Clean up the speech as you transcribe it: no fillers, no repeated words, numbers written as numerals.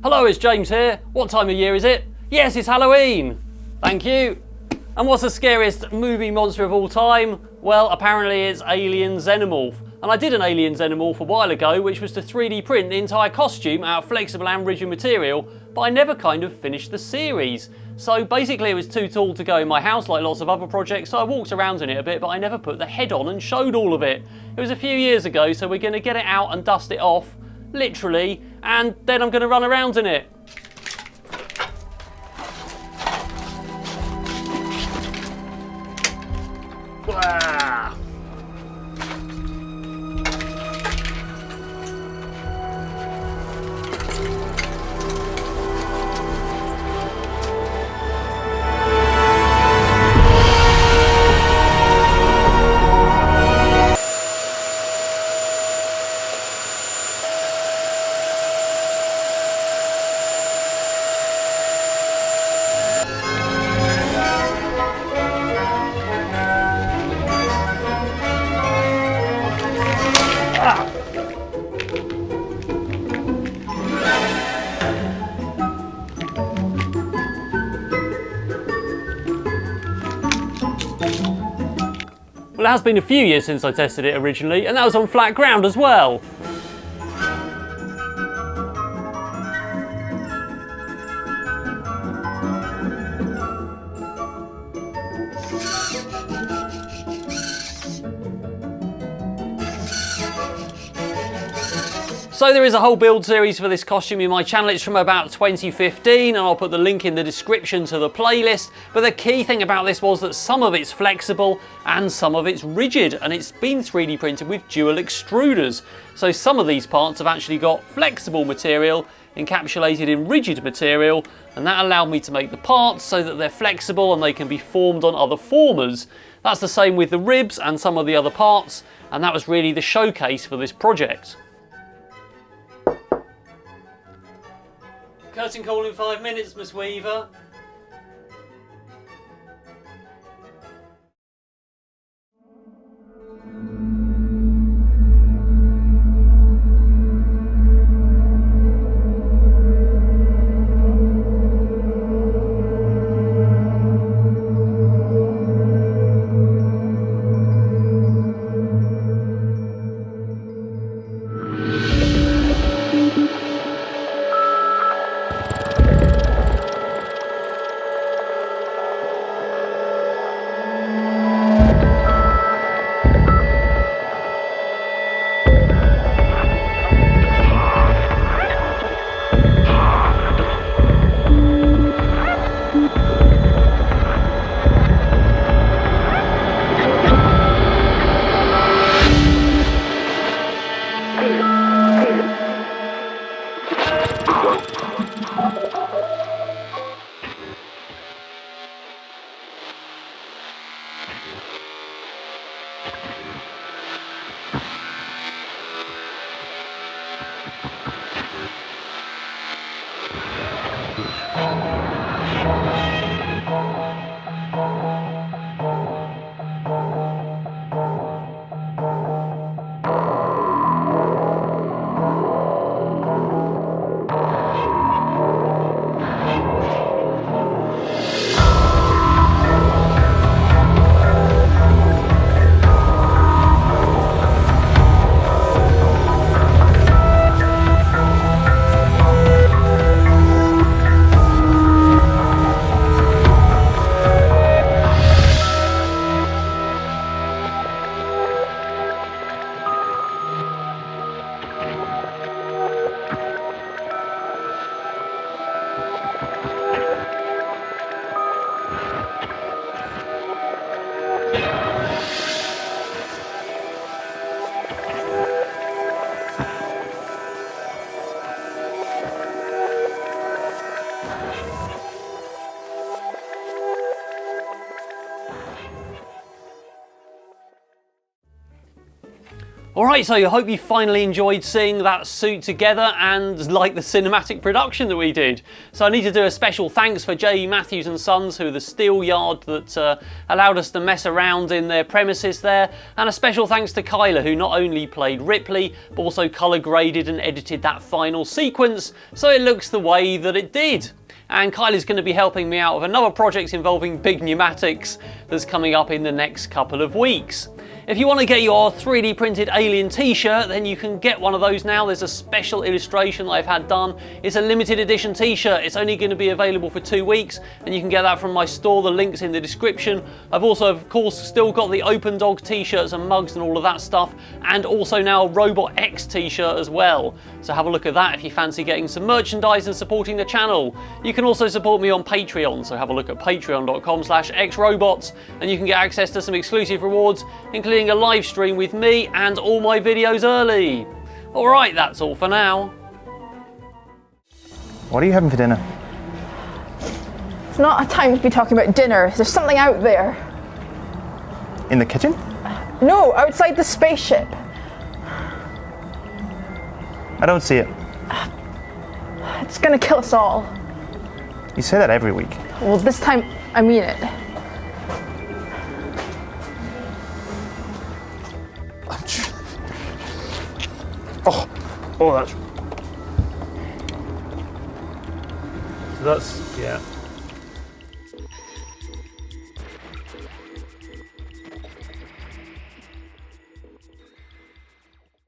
Hello, it's James here. What time of year is it? Yes, it's Halloween. Thank you. And what's the scariest movie monster of all time? Well, apparently it's Alien Xenomorph. And I did an Alien Xenomorph a while ago, which was to 3D print the entire costume out of flexible and rigid material, but I never kind of finished the series. So basically it was too tall to go in my house like lots of other projects, so I walked around in it a bit, but I never put the head on and showed all of it. It was a few years ago, so we're going to get it out and dust it off, literally, and then I'm going to run around in it. Blah. Well, it has been a few years since I tested it originally, and that was on flat ground as well. So there is a whole build series for this costume in my channel. It's from about 2015 and I'll put the link in the description to the playlist. But the key thing about this was that some of it's flexible and some of it's rigid, and it's been 3D printed with dual extruders. So some of these parts have actually got flexible material encapsulated in rigid material, and that allowed me to make the parts so that they're flexible and they can be formed on other formers. That's the same with the ribs and some of the other parts, and that was really the showcase for this project. Curtain call in 5 minutes, Miss Weaver. Alright, so I hope you finally enjoyed seeing that suit together and like the cinematic production that we did. So I need to do a special thanks for J. Matthews and Sons, who are the steel yard that allowed us to mess around in their premises there, and a special thanks to Kyla, who not only played Ripley, but also colour graded and edited that final sequence so it looks the way that it did. And Kylie's going to be helping me out with another project involving big pneumatics that's coming up in the next couple of weeks. If you want to get your 3D printed Alien t-shirt, then you can get one of those now. There's a special illustration that I've had done. It's a limited edition t-shirt. It's only going to be available for 2 weeks, and you can get that from my store. The link's in the description. I've also, of course, still got the Open Dog t-shirts and mugs and all of that stuff, and also now a Robot X t-shirt as well. So have a look at that if you fancy getting some merchandise and supporting the channel. You can also support me on Patreon, so have a look at patreon.com/xrobots, and you can get access to some exclusive rewards, including a live stream with me and all my videos early. Alright, that's all for now. What are you having for dinner? It's not a time to be talking about dinner. There's something out there. In the kitchen? No, outside the spaceship. I don't see it. It's gonna kill us all. You say that every week. Well, this time, I mean it. Oh, that's... So that's, yeah.